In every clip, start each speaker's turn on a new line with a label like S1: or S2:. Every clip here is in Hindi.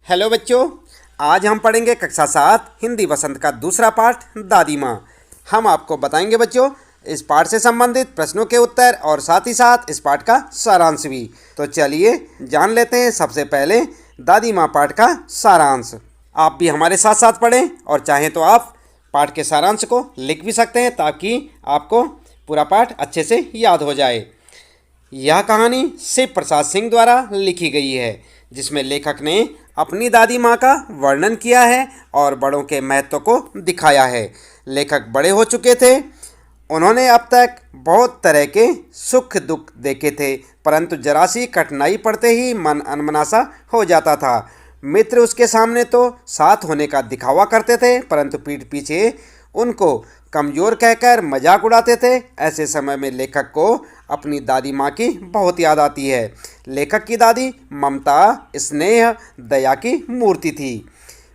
S1: हेलो बच्चों, आज हम पढ़ेंगे कक्षा 7 हिंदी वसंत का दूसरा पाठ दादी माँ। हम आपको बताएंगे बच्चों इस पाठ से संबंधित प्रश्नों के उत्तर और साथ ही साथ इस पाठ का सारांश भी। तो चलिए जान लेते हैं सबसे पहले दादी माँ पाठ का सारांश। आप भी हमारे साथ साथ पढ़ें और चाहें तो आप पाठ के सारांश को लिख भी सकते हैं ताकि आपको पूरा पाठ अच्छे से याद हो जाए। यह कहानी शिव प्रसाद सिंह द्वारा लिखी गई है, जिसमें लेखक ने अपनी दादी माँ का वर्णन किया है और बड़ों के महत्व को दिखाया है। लेखक बड़े हो चुके थे, उन्होंने अब तक बहुत तरह के सुख दुख देखे थे, परंतु जरा सी कठिनाई पड़ते ही मन अनमनासा हो जाता था। मित्र उसके सामने तो साथ होने का दिखावा करते थे, परंतु पीठ पीछे उनको कमज़ोर कहकर मजाक उड़ाते थे। ऐसे समय में लेखक को अपनी दादी माँ की बहुत याद आती है। लेखक की दादी ममता, स्नेह, दया की मूर्ति थी।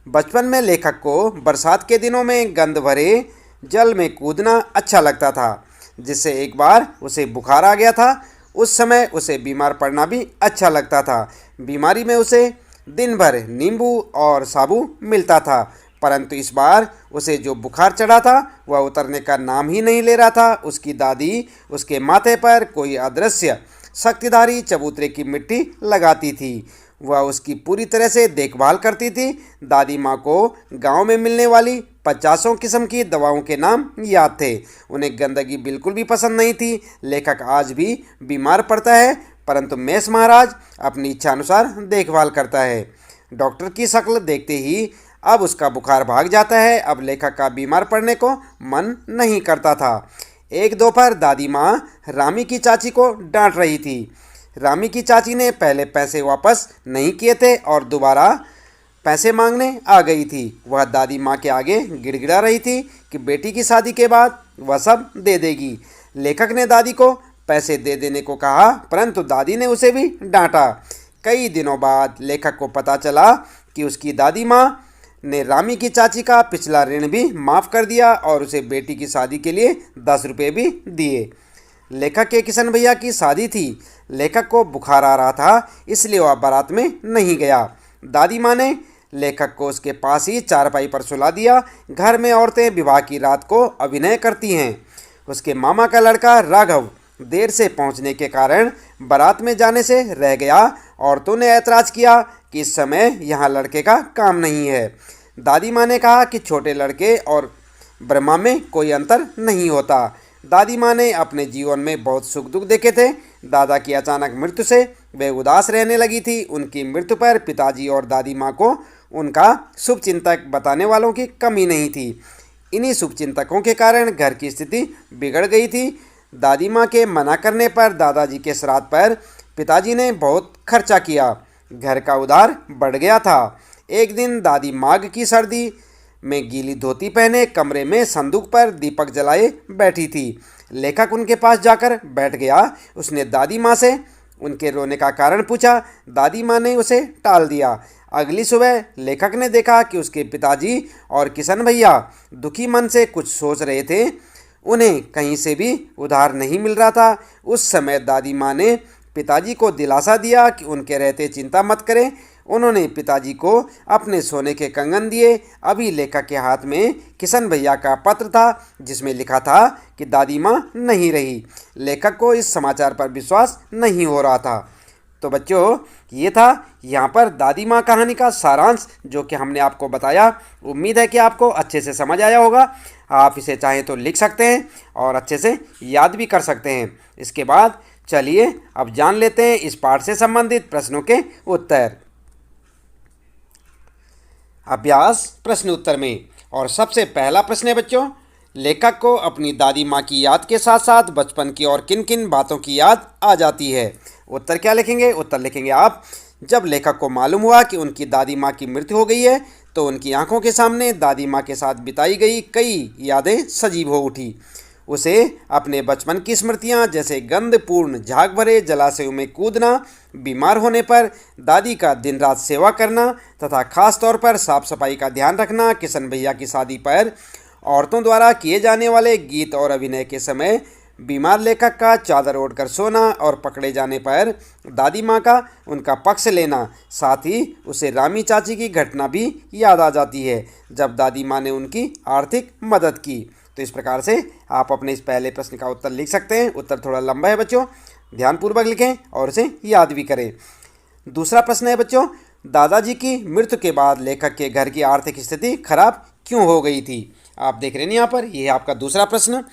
S1: बचपन में लेखक को बरसात के दिनों में गंद भरे जल में कूदना अच्छा लगता था, जिससे एक बार उसे बुखार आ गया था। उस समय उसे बीमार पड़ना भी अच्छा लगता था। बीमारी में उसे दिन भर नींबू और साबु मिलता था, परंतु इस बार उसे जो बुखार चढ़ा था वह उतरने का नाम ही नहीं ले रहा था। उसकी दादी उसके माथे पर कोई अदृश्य शक्तिधारी चबूतरे की मिट्टी लगाती थी। वह उसकी पूरी तरह से देखभाल करती थी। दादी माँ को गांव में मिलने वाली 50 किस्म की दवाओं के नाम याद थे। उन्हें गंदगी बिल्कुल भी पसंद नहीं थी। लेखक आज भी बीमार पड़ता है, परंतु मेष महाराज अपनी इच्छा अनुसार देखभाल करता है। डॉक्टर की शक्ल देखते ही अब उसका बुखार भाग जाता है। अब लेखक का बीमार पड़ने को मन नहीं करता था। एक दोपहर दादी माँ रामी की चाची को डांट रही थी। रामी की चाची ने पहले पैसे वापस नहीं किए थे और दोबारा पैसे मांगने आ गई थी। वह दादी माँ के आगे गिड़गिड़ा रही थी कि बेटी की शादी के बाद वह सब दे देगी। लेखक ने दादी को पैसे दे देने को कहा, परंतु दादी ने उसे भी डांटा। कई दिनों बाद लेखक को पता चला कि उसकी दादी माँ ने रामी की चाची का पिछला ऋण भी माफ़ कर दिया और उसे बेटी की शादी के लिए 10 रुपये भी दिए। लेखक के किशन भैया की शादी थी। लेखक को बुखार आ रहा था, इसलिए वह बारात में नहीं गया। दादी माँ ने लेखक को उसके पास ही चारपाई पर सुला दिया। घर में औरतें विवाह की रात को अभिनय करती हैं। उसके मामा का लड़का राघव देर से पहुंचने के कारण बारात में जाने से रह गया। औरतों ने ऐतराज़ किया कि इस समय यहाँ लड़के का काम नहीं है। दादी माँ ने कहा कि छोटे लड़के और ब्रह्मा में कोई अंतर नहीं होता। दादी माँ ने अपने जीवन में बहुत सुख दुख देखे थे। दादा की अचानक मृत्यु से वे उदास रहने लगी थी। उनकी मृत्यु पर पिताजी और दादी माँ को उनका शुभचिंतक बताने वालों की कमी नहीं थी। इन्हीं शुभचिंतकों के कारण घर की स्थिति बिगड़ गई थी। दादी माँ के मना करने पर दादाजी के श्राद्ध पर पिताजी ने बहुत खर्चा किया। घर का उधार बढ़ गया था। एक दिन दादी माघ की सर्दी में गीली धोती पहने कमरे में संदूक पर दीपक जलाए बैठी थी। लेखक उनके पास जाकर बैठ गया। उसने दादी माँ से उनके रोने का कारण पूछा। दादी माँ ने उसे टाल दिया। अगली सुबह लेखक ने देखा कि उसके पिताजी और किशन भैया दुखी मन से कुछ सोच रहे थे। उन्हें कहीं से भी उधार नहीं मिल रहा था। उस समय दादी माँ ने पिताजी को दिलासा दिया कि उनके रहते चिंता मत करें। उन्होंने पिताजी को अपने सोने के कंगन दिए। अभी लेखक के हाथ में किशन भैया का पत्र था, जिसमें लिखा था कि दादी माँ नहीं रही। लेखक को इस समाचार पर विश्वास नहीं हो रहा था। तो बच्चों, ये था यहाँ पर दादी माँ कहानी का सारांश जो कि हमने आपको बताया। उम्मीद है कि आपको अच्छे से समझ आया होगा। आप इसे चाहें तो लिख सकते हैं और अच्छे से याद भी कर सकते हैं। इसके बाद चलिए अब जान लेते हैं इस पाठ से संबंधित प्रश्नों के उत्तर। अभ्यास प्रश्न उत्तर में, और सबसे पहला प्रश्न है बच्चों, लेखक को अपनी दादी माँ की याद के साथ साथ बचपन की और किन किन बातों की याद आ जाती है। उत्तर क्या लिखेंगे? उत्तर लिखेंगे आप, जब लेखक को मालूम हुआ कि उनकी दादी माँ की मृत्यु हो गई है तो उनकी आंखों के सामने दादी माँ के साथ बिताई गई कई यादें सजीव हो उठी। उसे अपने बचपन की स्मृतियाँ जैसे गंधपूर्ण झाग भरे जलाशयों में कूदना, बीमार होने पर दादी का दिन रात सेवा करना तथा खास तौर पर साफ सफाई का ध्यान रखना, किशन भैया की शादी पर औरतों द्वारा किए जाने वाले गीत और अभिनय के समय बीमार लेखक का चादर ओढ़कर सोना और पकड़े जाने पर दादी माँ का उनका पक्ष लेना, साथ ही उसे रामी चाची की घटना भी याद आ जाती है जब दादी माँ ने उनकी आर्थिक मदद की। तो इस प्रकार से आप अपने इस पहले प्रश्न का उत्तर लिख सकते हैं। उत्तर थोड़ा लंबा है बच्चों, ध्यानपूर्वक लिखें और इसे याद भी करें। दूसरा प्रश्न है बच्चों, दादाजी की मृत्यु के बाद लेखक के घर की आर्थिक स्थिति खराब क्यों हो गई थी? आप देख रहे हैं यहाँ पर, यह है आपका दूसरा प्रश्न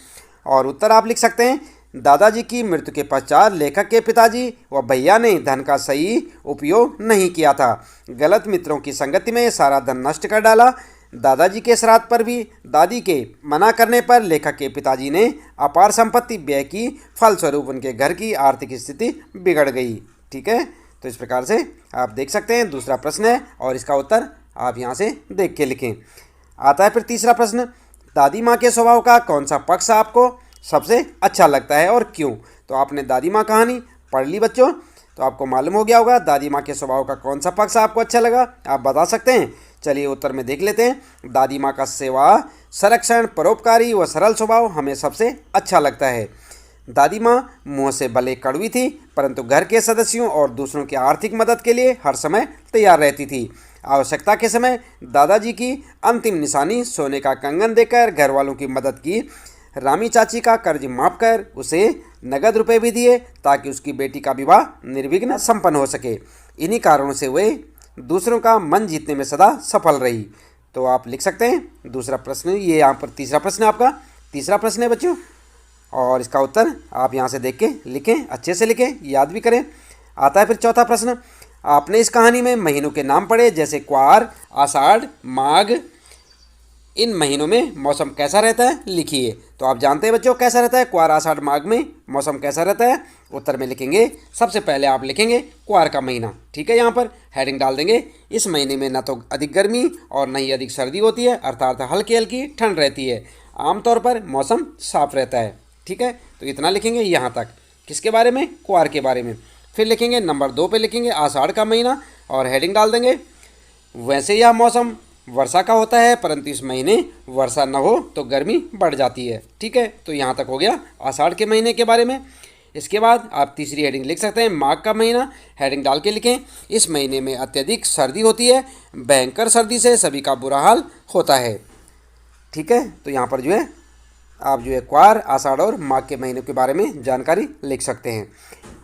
S1: और उत्तर आप लिख सकते हैं। दादाजी की मृत्यु के पश्चात लेखक के पिताजी व भैया ने धन का सही उपयोग नहीं किया था। गलत मित्रों की संगति में सारा धन नष्ट कर डाला। दादाजी के श्राद्ध पर भी दादी के मना करने पर लेखक के पिताजी ने अपार संपत्ति व्यय की, फलस्वरूप उनके घर की आर्थिक स्थिति बिगड़ गई। ठीक है, तो इस प्रकार से आप देख सकते हैं दूसरा प्रश्न है और इसका उत्तर आप यहाँ से देख के लिखें। आता है फिर तीसरा प्रश्न, दादी माँ के स्वभाव का कौन सा पक्ष आपको सबसे अच्छा लगता है और क्यों? तो आपने दादी माँ कहानी पढ़ ली बच्चों, तो आपको मालूम हो गया होगा दादी माँ के स्वभाव का कौन सा पक्ष आपको अच्छा लगा, आप बता सकते हैं। चलिए उत्तर में देख लेते हैं। दादी माँ का सेवा, संरक्षण, परोपकारी व सरल स्वभाव हमें सबसे अच्छा लगता है। दादी माँ मुँह से भले कड़वी थी, परंतु घर के सदस्यों और दूसरों की आर्थिक मदद के लिए हर समय तैयार रहती थी। आवश्यकता के समय दादाजी की अंतिम निशानी सोने का कंगन देकर घर वालों की मदद की। रामी चाची का कर्ज माफ कर उसे नगद रुपए भी दिए ताकि उसकी बेटी का विवाह निर्विघ्न संपन्न हो सके। इन्हीं कारणों से वे दूसरों का मन जीतने में सदा सफल रही। तो आप लिख सकते हैं दूसरा प्रश्न, ये यहाँ पर तीसरा प्रश्न है आपका, तीसरा प्रश्न है बच्चों और इसका उत्तर आप यहाँ से देख के लिखें, अच्छे से लिखें, याद भी करें। आता है फिर चौथा प्रश्न, आपने इस कहानी में महीनों के नाम पढ़े जैसे क्वार, आषाढ़, माघ। इन महीनों में मौसम कैसा रहता है लिखिए। तो आप जानते हैं बच्चों कैसा रहता है, क्वार, आषाढ़, माघ में मौसम कैसा रहता है? उत्तर में लिखेंगे, सबसे पहले आप लिखेंगे क्वार का महीना। ठीक है, यहाँ पर हेडिंग डाल देंगे, इस महीने में न तो अधिक गर्मी और न ही अधिक सर्दी होती है, अर्थात हल्की हल्की ठंड रहती है। आमतौर पर मौसम साफ रहता है। ठीक है, तो इतना लिखेंगे यहाँ तक। किसके बारे में? क्वार के बारे में। फिर लिखेंगे नंबर 2 पे लिखेंगे आषाढ़ का महीना और हेडिंग डाल देंगे, वैसे यह मौसम वर्षा का होता है, परंतु इस महीने वर्षा न हो तो गर्मी बढ़ जाती है। ठीक है, तो यहाँ तक हो गया आषाढ़ के महीने के बारे में। इसके बाद आप तीसरी हेडिंग लिख सकते हैं माघ का महीना, हेडिंग डाल के लिखें, इस महीने में अत्यधिक सर्दी होती है, भयंकर सर्दी से सभी का बुरा हाल होता है। ठीक है, तो यहाँ पर जो है आप जो है क्वार, आषाढ़ और माघ के महीनों के बारे में जानकारी लिख सकते हैं।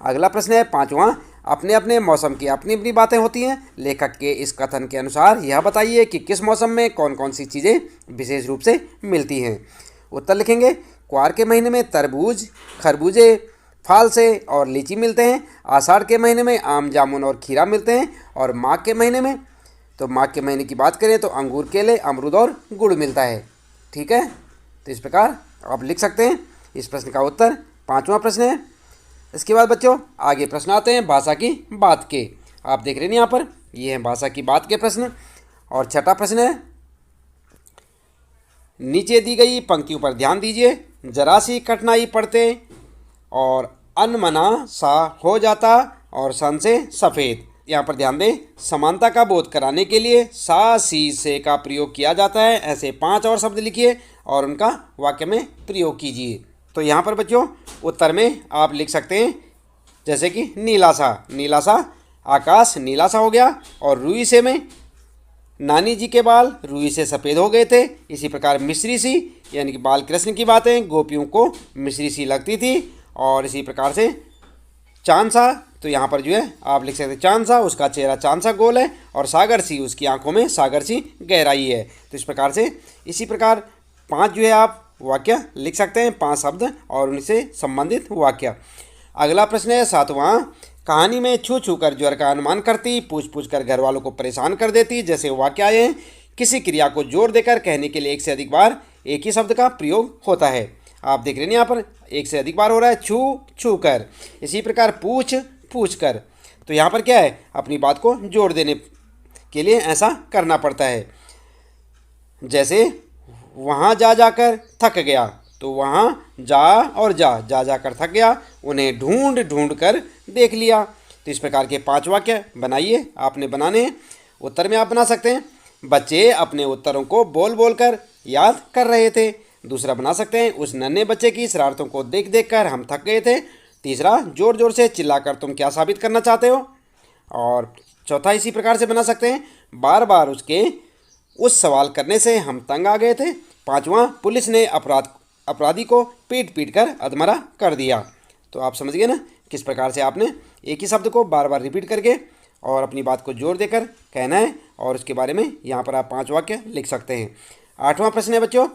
S1: अगला प्रश्न है पांचवा, अपने अपने मौसम की अपनी अपनी बातें होती हैं। लेखक के इस कथन के अनुसार यह बताइए कि किस मौसम में कौन कौन सी चीज़ें विशेष रूप से मिलती हैं। उत्तर लिखेंगे, क्वार के महीने में तरबूज, खरबूजे, फालसे और लीची मिलते हैं। आषाढ़ के महीने में आम, जामुन और खीरा मिलते हैं। और माघ के महीने में, तो माघ के महीने की बात करें तो अंगूर, केले, अमरूद और गुड़ मिलता है। ठीक है, तो इस प्रकार आप लिख सकते हैं। इस प्रश्न का उत्तर पांचवा प्रश्न है। इसके बाद बच्चों आगे प्रश्न आते हैं भाषा की बात के। आप देख रहे हैं यहाँ पर, ये है भाषा की बात के प्रश्न। और छठा प्रश्न है, नीचे दी गई पंक्तियों पर ध्यान दीजिए। जरा सी कठिनाई पड़ते और अनमना सा हो जाता और सन से सफ़ेद। यहाँ पर ध्यान दें, समानता का बोध कराने के लिए सा, सी, से का प्रयोग किया जाता है। ऐसे 5 और शब्द लिखिए और उनका वाक्य में प्रयोग कीजिए। तो यहाँ पर बच्चों उत्तर में आप लिख सकते हैं जैसे कि नीला सा, नीला सा आकाश नीला सा हो गया। और रुई से में नानी जी के बाल रुई से सफ़ेद हो गए थे। इसी प्रकार मिश्री सी, यानी कि बाल कृष्ण की बातें गोपियों को मिश्री सी लगती थी। और इसी प्रकार से चांद सा, तो यहाँ पर जो है आप लिख सकते हैं चांद सा, उसका चेहरा चांद सा गोल है। और सागर सी, उसकी आंखों में सागर सी गहराई है। तो इस प्रकार से इसी प्रकार 5 जो है आप वाक्य लिख सकते हैं, 5 शब्द और उनसे संबंधित वाक्य। अगला प्रश्न है 7वां, कहानी में छू छू कर ज्वर का अनुमान करती, पूछ पूछ कर घर वालों को परेशान कर देती जैसे वाक्य आए हैं। किसी क्रिया को जोर देकर कहने के लिए एक से अधिक बार एक ही शब्द का प्रयोग होता है। आप देख रहे हैं यहाँ पर एक से अधिक बार हो रहा है, छू छू कर। इसी प्रकार पूछ पूछ कर, तो यहाँ पर क्या है, अपनी बात को जोर देने के लिए ऐसा करना पड़ता है। जैसे वहाँ जा जाकर थक गया, तो वहाँ जा और जा जाकर थक गया, उन्हें ढूंढ ढूंढ कर देख लिया। तो इस प्रकार के 5 वाक्य बनाइए, आपने बनाने हैं। उत्तर में आप बना सकते हैं, बच्चे अपने उत्तरों को बोल बोल कर याद कर रहे थे। दूसरा बना सकते हैं, उस नन्हे बच्चे की शरारतों को देख देख कर हम थक गए थे। तीसरा, जोर जोर से चिल्लाकर तुम क्या साबित करना चाहते हो। और चौथा इसी प्रकार से बना सकते हैं, बार बार उसके उस सवाल करने से हम तंग आ गए थे। पांचवा, पुलिस ने अपराधी को पीट पीट कर अधमरा कर दिया। तो आप समझ गए ना किस प्रकार से आपने एक ही शब्द को बार बार रिपीट करके और अपनी बात को जोर देकर कहना है, और उसके बारे में यहाँ पर आप 5 वाक्य लिख सकते हैं। 8वां प्रश्न है बच्चों,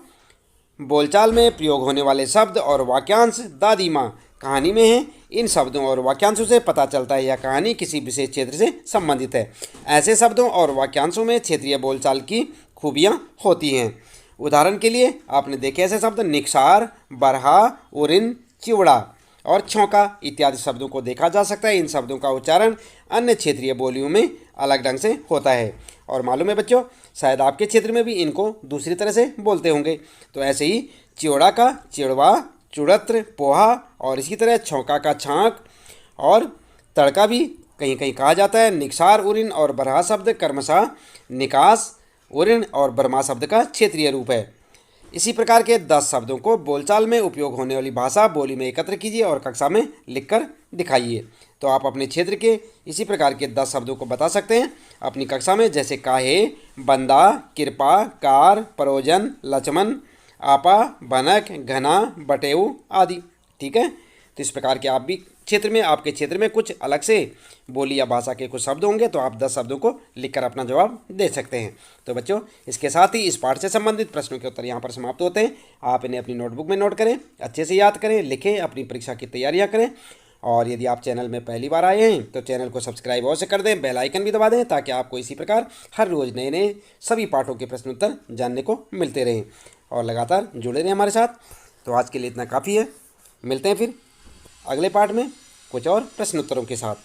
S1: बोलचाल में प्रयोग होने वाले शब्द और वाक्यांश दादी माँ कहानी में हैं। इन शब्दों और वाक्यांशों से पता चलता है यह कहानी किसी विशेष क्षेत्र से संबंधित है। ऐसे शब्दों और वाक्यांशों में क्षेत्रीय बोलचाल की खूबियाँ होती हैं। उदाहरण के लिए आपने देखे ऐसे शब्द निक्षार, बरहा, उरिन, चिवड़ा और छौंका इत्यादि शब्दों को देखा जा सकता है। इन शब्दों का उच्चारण अन्य क्षेत्रीय बोलियों में अलग ढंग से होता है। और मालूम है बच्चों, शायद आपके क्षेत्र में भी इनको दूसरी तरह से बोलते होंगे। तो ऐसे ही चिवड़ा का चिड़वा, चुड़त्र, पोहा और इसी तरह छौंका का छांक और तड़का भी कहीं कहीं कहा जाता है। निक्षार, उरिन और बरहा शब्द क्रमशः निकास, उरिन और बरमा शब्द का क्षेत्रीय रूप है। इसी प्रकार के 10 शब्दों को बोलचाल में उपयोग होने वाली भाषा बोली में एकत्र कीजिए और कक्षा में लिखकर दिखाइए। तो आप अपने क्षेत्र के इसी प्रकार के 10 शब्दों को बता सकते हैं अपनी कक्षा में, जैसे काहे, बंदा, कृपा, कार, परोजन, लक्ष्मण, आपा, भनक, घना, बटेऊ आदि। ठीक है, तो इस प्रकार के आप भी क्षेत्र में, आपके क्षेत्र में कुछ अलग से बोली या भाषा के कुछ शब्द होंगे, तो आप 10 शब्दों को लिखकर अपना जवाब दे सकते हैं। तो बच्चों, इसके साथ ही इस पाठ से संबंधित प्रश्नों के उत्तर यहाँ पर समाप्त होते हैं। आप इन्हें अपनी नोटबुक में नोट करें, अच्छे से याद करें, लिखें, अपनी परीक्षा की तैयारियाँ करें। और यदि आप चैनल में पहली बार आए हैं तो चैनल को सब्सक्राइब अवश्य कर दें, बेल आइकन भी दबा दें, ताकि आपको इसी प्रकार हर रोज़ नए नए सभी पाठों के प्रश्न उत्तर जानने को मिलते रहें और लगातार जुड़े रहें हमारे साथ। तो आज के लिए इतना काफ़ी है, मिलते हैं फिर अगले पाठ में कुछ और प्रश्न उत्तरों के साथ।